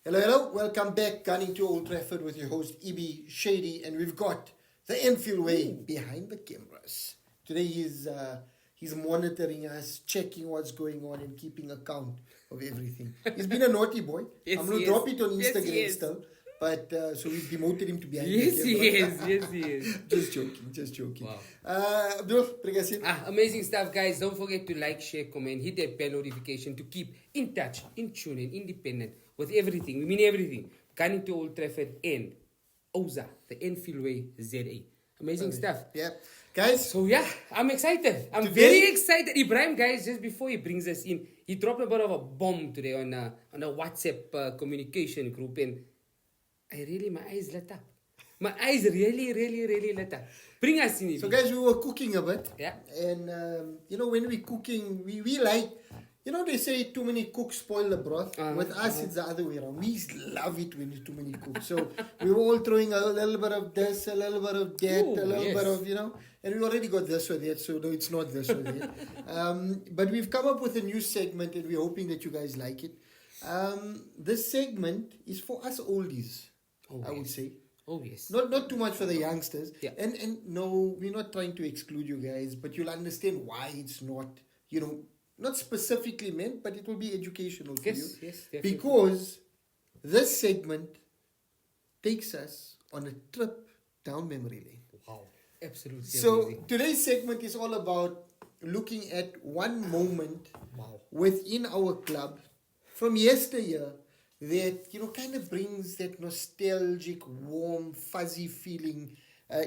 Hello, hello. Welcome back, Gunning to Old Trafford with your host, Ibi Shady, and we've got the Enfield Way behind the cameras. Today he's monitoring us, checking what's going on, and keeping account of everything. He's been a naughty boy. Yes, I'm going to he drop is. it on Yes, Instagram he is. still, but so we've demoted him to behind Yes, the he camera. is. Yes, he is. Just joking. Wow. Abdul, bring us in. Amazing stuff, guys. Don't forget to like, share, comment, hit that bell notification to keep in touch, in tune, and independent with everything. We mean everything. Gunning to Old Trafford and Oza, the Enfield Way ZA. Amazing stuff. Yeah. Guys, So yeah, I'm excited. I'm Today- very excited. Ibrahim, guys, just before he brings us in, he dropped a bit of a bomb today on a WhatsApp communication group, and my eyes lit up. My eyes really lit up. Bring us in. So Ibi. guys, we were cooking a bit. Yeah. And, when we're cooking, we like, they say too many cooks spoil the broth. With us, it's the other way around. We love it when there's too many cooks. So we were all throwing a little bit of this, a little bit of that, Ooh, a little yes. bit of, and we already got this or that, so no, it's not this or that. But we've come up with a new segment, and we're hoping that you guys like it. This segment is for us oldies, I would say. Oh yes. Not too much for the youngsters. Yeah. And no, we're not trying to exclude you guys, but you'll understand why it's not, not specifically meant, but it will be educational for you. Yes, definitely. Because this segment takes us on a trip down memory lane. Wow. Absolutely So amazing. today's segment is all about looking at one moment Wow. within our club from yesteryear that kind of brings that nostalgic, warm, fuzzy feeling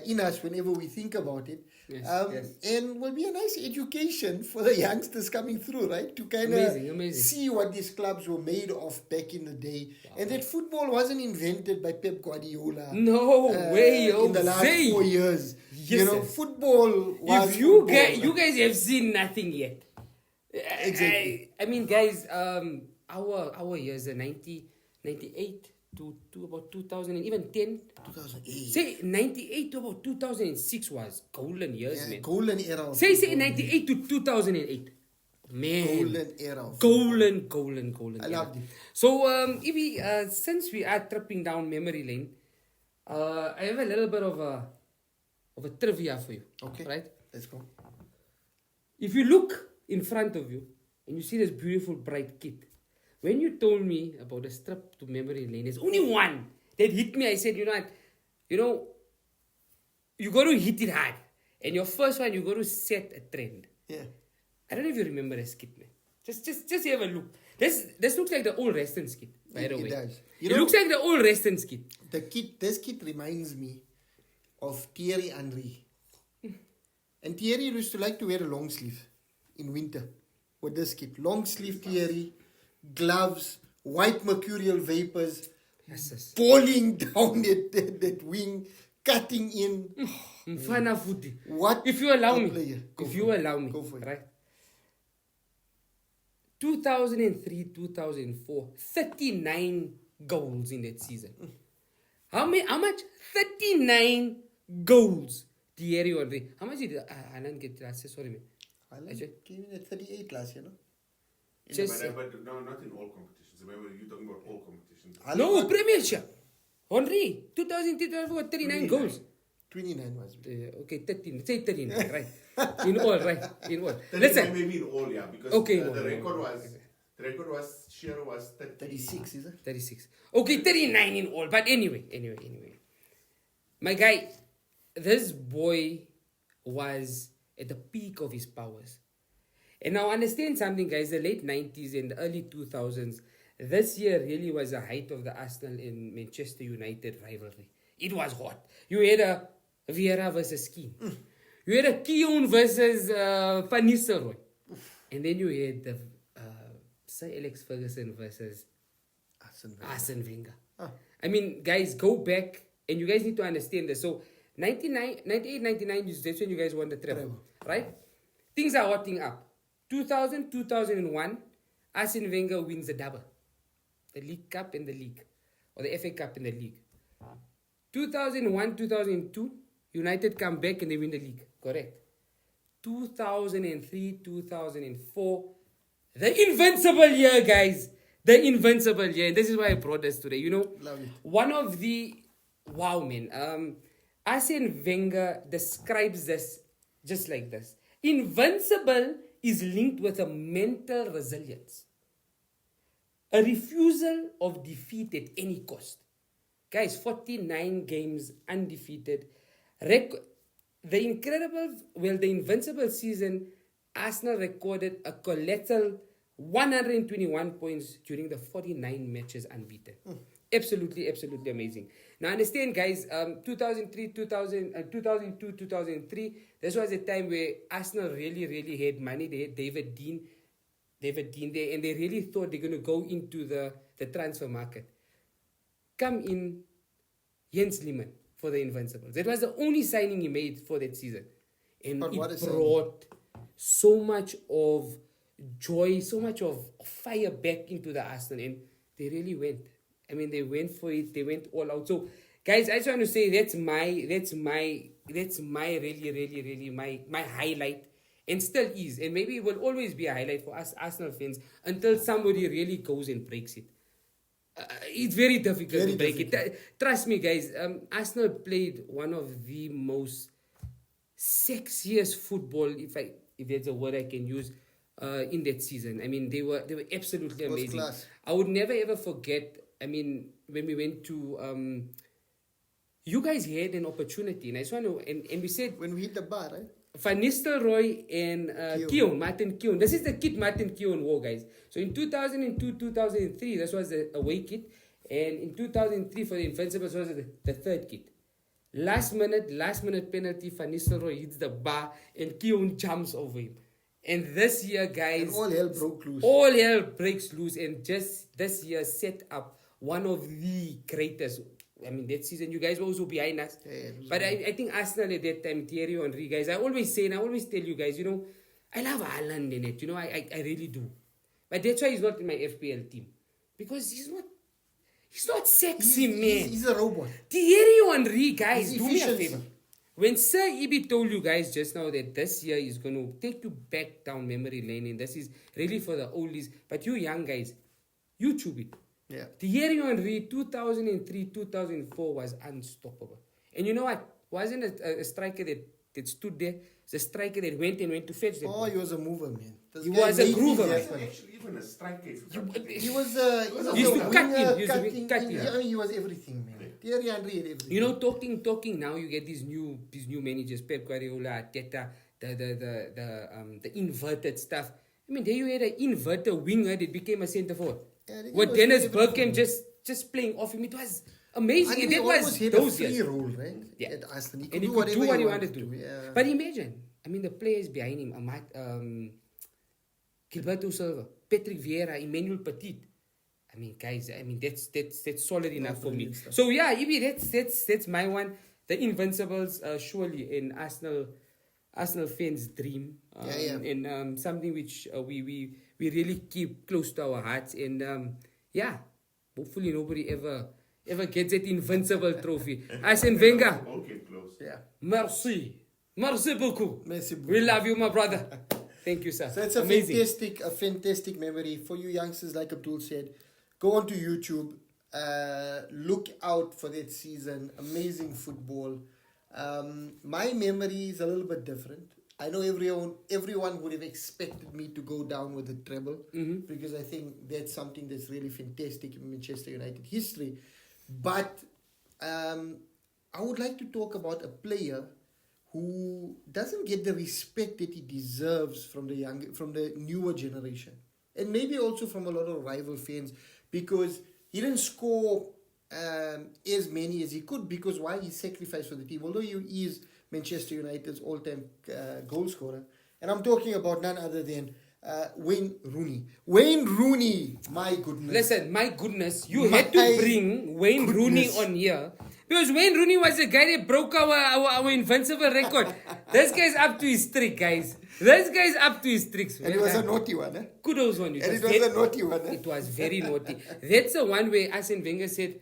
in us whenever we think about it. Yes, yes. And will be a nice education for the youngsters coming through, right? To kind Amazing, of amazing. see what these clubs were made of back in the day, and that football wasn't invented by Pep Guardiola. No way, in the last Jose. 4 years. Yes, sir. Football was If you football. guys have seen nothing yet. Exactly. I mean, guys, our years are 98 to about 2000 and even 10. 2008. Say 98 to about 2006 was golden years, Yeah, man. golden era. of Say football. 98 to 2008. Man. Golden era. of Golden. I loved it. So, Ibi, since we are tripping down memory lane, I have a little bit of a trivia for you. Okay. Right? Let's go. If you look in front of you and you see this beautiful bright kid, when you told me about the trip to memory lane, there's only one that hit me. I said, you got to hit it hard. And your first one, you got to set a trend. Yeah. I don't know if you remember this kid, man. Just have a look. This looks like the old Reston skit, by the way. It does. It looks like the old Reston skit. This kid reminds me of Thierry Henry. And Thierry used to like to wear a long sleeve in winter with this kid. Long sleeve Thierry, gloves, white mercurial vapors, Yes. falling down that wing, cutting in. Mfana footy. What If you allow a me. player. Go If for you it. allow me. Go for it. Right. 2003, 2004, 39 goals in that season. How much? 39 goals. Thierry Henry. How much did Alan get last year? Sorry, man. Ireland came in at 38 last year, no? Just, but no, not in all competitions. Remember, you're talking about all competitions. no, Premiership. Henry, 2003, 2004, 39 goals. 29 was. Okay, 13. Say 39, right? In all, right? In all. 39 Listen. maybe in all, yeah, because Okay, the no, no, record no. was Shearer was 36, is it? 36. Okay, 39 in all. But anyway. My guy, this boy was at the peak of his powers. And now understand something, guys. The late 90s and the early 2000s, this year really was the height of the Arsenal and Manchester United rivalry. It was hot. You had a Vieira versus Keane. You had a Keown versus Van Nistelrooy. And then you had the Sir Alex Ferguson versus Arsene Wenger. I mean, guys, go back and you guys need to understand this. So, 98, 99, that's when you guys won the treble, right? Things are hotting up. 2000, 2001, Arsene Wenger wins the double. The League Cup and the league. Or the FA Cup and the league. 2001, 2002, United come back and they win the league. Correct. 2003, 2004, the invincible year, guys. The invincible, yeah. This is why I brought this today. You know, Love it. one of the wow, man. Arsene Wenger describes this just like this: invincible is linked with a mental resilience, a refusal of defeat at any cost. Guys, 49 games undefeated. The invincible season, Arsenal recorded a colossal 121 points during the 49 matches unbeaten. Absolutely, absolutely amazing. Now understand, guys, 2002, 2003, this was a time where Arsenal really, really had money. They had David Dean there, and they really thought they're going to go into the transfer market. Come in Jens Lehmann for the Invincibles. That was the only signing he made for that season. And But what it a brought so much of joy, so much of fire back into the Arsenal. And they really went. I mean, they went for it. They went all out. So, guys, I just want to say that's my really, really, really my highlight. And still is. And maybe it will always be a highlight for us Arsenal fans until somebody really goes and breaks it. It's very difficult Very to break difficult. it. Trust me, guys. Arsenal played one of the most sexiest football, if that's a word I can use, in that season. I mean, they were absolutely Was amazing. class. I would never ever forget. I mean, when we went to, you guys had an opportunity, and I just want to, and we said When we hit the bar, right? Van Nistelrooy and Keown, Martin Keown. This is the kit Martin Keown wore, guys. So in 2002, 2003, this was the away kit. And in 2003 for the Invincibles was the third kit. Last minute penalty, Van Nistelrooy hits the bar and Keown jumps over him. And this year, guys, And all hell broke loose. all hell breaks loose, and just this year set up one of the greatest. I mean, that season, you guys were also behind us. Yeah, it was But I think Arsenal at that time, Thierry Henry, guys, I always say and I always tell you guys, you know, I love Haaland in it. You know, I really do. But that's why he's not in my FPL team. Because he's not sexy, man. He's a robot. Thierry Henry, guys, His do me a efficiency. favor. When Sir Ibi told you guys just now that this year is going to take you back down memory lane, and this is really for the oldies, but you young guys, YouTube it. Yeah. Thierry Henry, 2003, 2004 was unstoppable. And you know what? Wasn't a striker that stood there. It's a striker that went to fetch that. Oh, he was a mover, man. This He guy was a made groover, things man. happen. Actually, even a striker. If you come- He was a He used to cut winger, in, he used to cutting, cut in. yeah, I mean, he was everything, man. Thierry Henry had everything. You know, talking now, you get these new managers, Pep Guardiola, Teta, the inverted stuff. I mean, there you had an inverted winger that became a centre forward. Yeah, they What was Dennis everything. Bergkamp just playing off him, it was amazing. And And he that almost was had a those free years. role, right? Yeah. At Arsenal. He And could he do could do what he wanted to. Yeah. But imagine, I mean, the players behind him, Gilberto Silva, Patrick Vieira, Emmanuel Petit. I mean, guys, I mean, that's solid enough for me. brilliant stuff. So yeah, Ibi, that's my one. The Invincibles, surely an Arsenal fans' dream. Yeah. And something which we really keep close to our hearts. And yeah, hopefully nobody ever gets that Invincible trophy. Arsene Wenger. Okay, close. Yeah. Merci. Merci beaucoup. Merci beaucoup. We love you, my brother. Thank you, sir. So it's amazing. a fantastic memory for you youngsters. Like Abdul said, go onto YouTube, look out for that season. Amazing football. My memory is a little bit different. I know everyone would have expected me to go down with the treble because I think that's something that's really fantastic in Manchester United history. But I would like to talk about a player who doesn't get the respect that he deserves from the newer generation, and maybe also from a lot of rival fans, because he didn't score as many as he could, because why? He sacrificed for the team, although he is Manchester United's all-time goal scorer. And I'm talking about none other than Wayne Rooney. Wayne Rooney, my goodness. Listen, my goodness, you had to bring Wayne Rooney on here. Because Wayne Rooney was the guy that broke our invincible record. This guy's up to his trick, guys. This guy's up to his tricks. And it was a naughty one, eh? Kudos on you. And it was a naughty one, eh? It was very naughty. That's the one where Arsene Wenger said,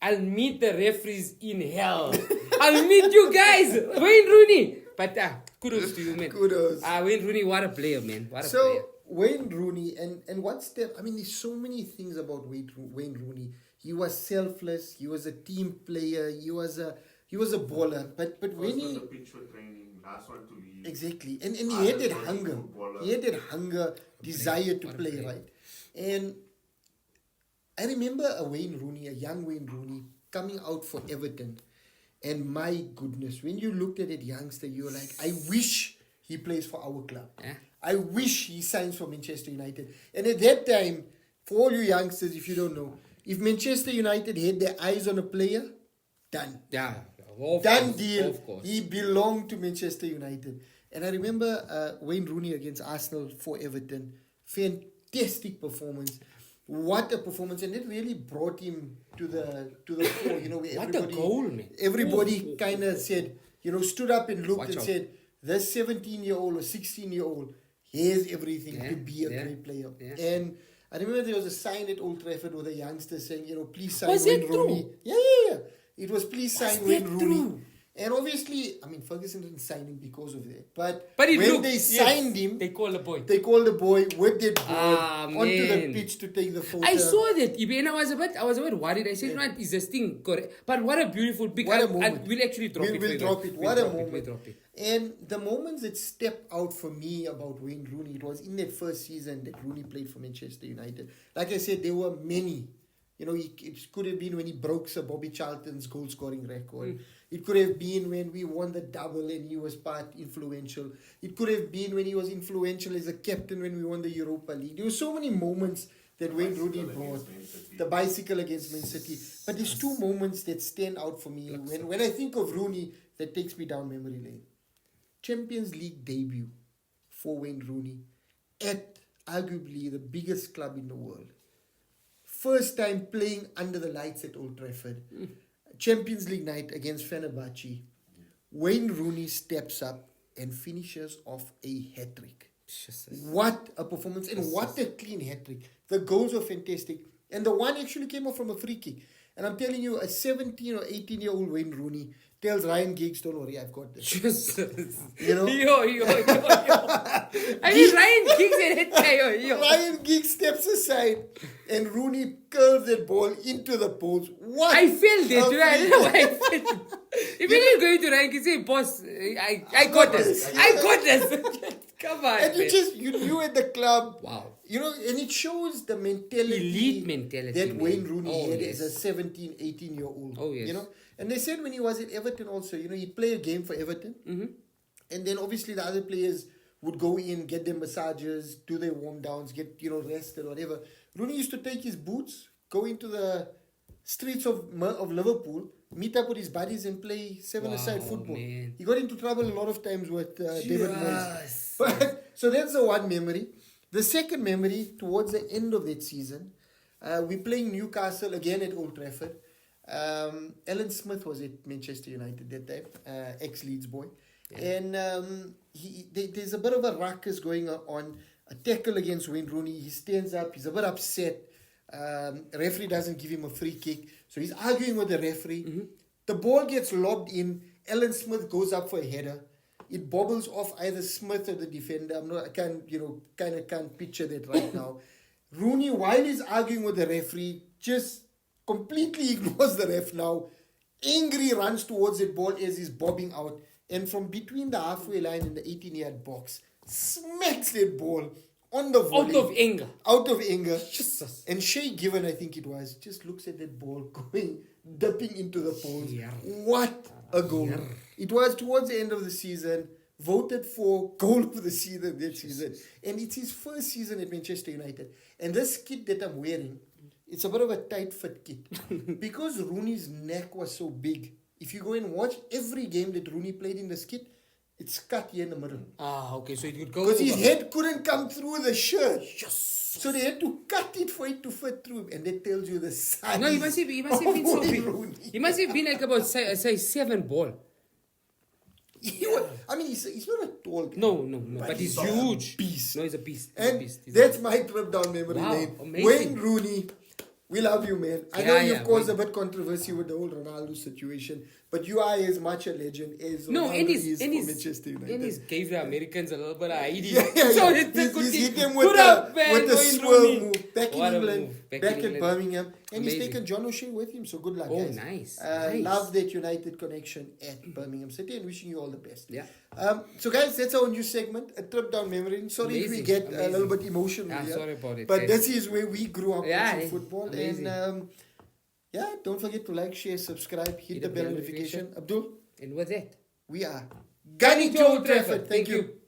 I'll meet the referees in hell. I'll meet you guys. Wayne Rooney. But kudos to you, man. Kudos. Wayne Rooney, what a player, man. What a So, player. Wayne Rooney, and what's the? I mean, there's so many things about Wayne Rooney. He was selfless. He was a team player. He was a baller. But when First on he the pitch for training, last one to leave. exactly, and he had that hunger. Footballer. He had that hunger, desire to What a play, play. right? And I remember a young Wayne Rooney, coming out for Everton. And my goodness, when you looked at that youngster, you were like, I wish he plays for our club. Yeah. I wish he signs for Manchester United. And at that time, for all you youngsters, if you don't know, if Manchester United had their eyes on a player, done. Yeah. Of Done course, deal. Of course. He belonged to Manchester United. And I remember Wayne Rooney against Arsenal for Everton. Fantastic performance. What a performance. And it really brought him to the floor, you know, where What a goal, man. everybody kind of said, you know, stood up and looked Watch and out. said, this 17-year-old or 16-year-old has everything Yeah, to be a yeah, great player. yeah. And I remember there was a sign at Old Trafford with a youngster saying, you know, please sign Was Wayne it Rooney. true? Yeah. It was please Was sign Wayne that Rooney. true? And obviously, I mean, Ferguson didn't sign him because of that. But But it when looked, they yes, signed him, they call the boy. they called the boy with that ball Ah, onto the man. pitch to take the photo. I saw that, Ibe, and I was a bit worried. I said, "Man, is this thing correct?" But what a beautiful pick! What a I- moment. we'll actually drop it. We'll for you drop guys. it. We'll What a drop it, moment. We'll drop it. And the moments that step out for me about Wayne Rooney, it was in that first season that Rooney played for Manchester United. Like I said, there were many. You know, it could have been when he broke Sir Bobby Charlton's goal scoring record. It could have been when we won the double and he was influential. It could have been when he was influential as a captain when we won the Europa League. There were so many moments that Wayne Rooney Bicycle brought. against Man City. The bicycle against Man City. But there's two moments that stand out for me. When I think of Rooney, that takes me down memory lane. Champions League debut for Wayne Rooney at arguably the biggest club in the world. First time playing under the lights at Old Trafford. Champions League night against Fenerbahce. Wayne Rooney steps up and finishes off a hat-trick. Jesus. What a performance and what a clean hat-trick. The goals were fantastic. And the one actually came off from a free kick. And I'm telling you, a 17 or 18-year-old Wayne Rooney tells Ryan Giggs, don't worry, I've got this. Jesus. You know? Yo. I mean, Ryan Giggs and that guy, yo. Ryan Giggs steps aside and Rooney curls that ball into the post. What? I felt it, a dude. I don't know why I felt it. If you going to Ryan Giggs, say, boss, I got this. this. I got this. Come on, And man. you knew at the club. Wow. You know, and it shows the mentality, Elite mentality, that man. Wayne Rooney Oh, had yes. as a 17, 18-year-old. Oh, yes. You know, and they said when he was at Everton also, you know, he'd play a game for Everton. Mm-hmm. And then obviously the other players would go in, get their massages, do their warm downs, get, you know, rested, whatever. Rooney used to take his boots, go into the streets of Liverpool, meet up with his buddies and play seven-a-side Wow, football. man. He got into trouble a lot of times with David Moyes. Yes. But, so that's the one memory. The second memory, towards the end of that season, we're playing Newcastle again at Old Trafford. Alan Smith was at Manchester United that time, ex-Leeds boy. Yeah. And there's a bit of a ruckus going on, a tackle against Wayne Rooney. He stands up, he's a bit upset. Referee doesn't give him a free kick. So he's arguing with the referee. Mm-hmm. The ball gets lobbed in. Alan Smith goes up for a header. It bobbles off either Smith or the defender. I can't picture that right now. Rooney, while he's arguing with the referee, just completely ignores the ref now. Angry runs towards that ball as he's bobbing out. And from between the halfway line and the 18-yard box, smacks that ball on the volley. Out of anger. Jesus. And Shay Given, I think it was, just looks at that ball dipping into the post. Yeah. What a goal. Yeah. It was towards the end of the season, voted for goal of the season that season. And it's his first season at Manchester United. And this kit that I'm wearing, it's a bit of a tight fit kit. Because Rooney's neck was so big, if you go and watch every game that Rooney played in this kit, it's cut here in the middle. Ah, okay, so it could go. Because his head couldn't come through the shirt. Yes. So they had to cut it for it to fit through. And that tells you the size. No, he must have been so big. He must have been like about size 7 ball. I mean, he's not a tall guy. No. But he's huge. Beast. No, he's a beast. And that's my trip down memory lane. Amazing. Wayne Rooney We love you, man. I Yeah, know you've yeah, caused we- a bit controversy with the whole Ronaldo situation, but you are as much a legend as No, Ronaldo is for Manchester United. Ennis gave the Americans a little bit of ID. Yeah, yeah, So yeah. it's a good He's hit thing. them with Good the, up, man, with the Wayne swirl Rooney. move back in What a England, move. back in at England. Birmingham, and Amazing. he's taken John O'Shea with him. So good luck, Oh, guys. nice, nice. Love that United connection at Birmingham City, and wishing you all the best. Yeah. So guys, that's our new segment, a trip down memory lane. Sorry if we Amazing, get a amazing. little bit emotional Ah, here, sorry about it, but guys. this is where we grew up Yeah, watching football. amazing. And yeah, don't forget to like, share, subscribe, hit the bell notification. Abdul, And with that, we are Gunning Gunning to Old Trafford. Thank you.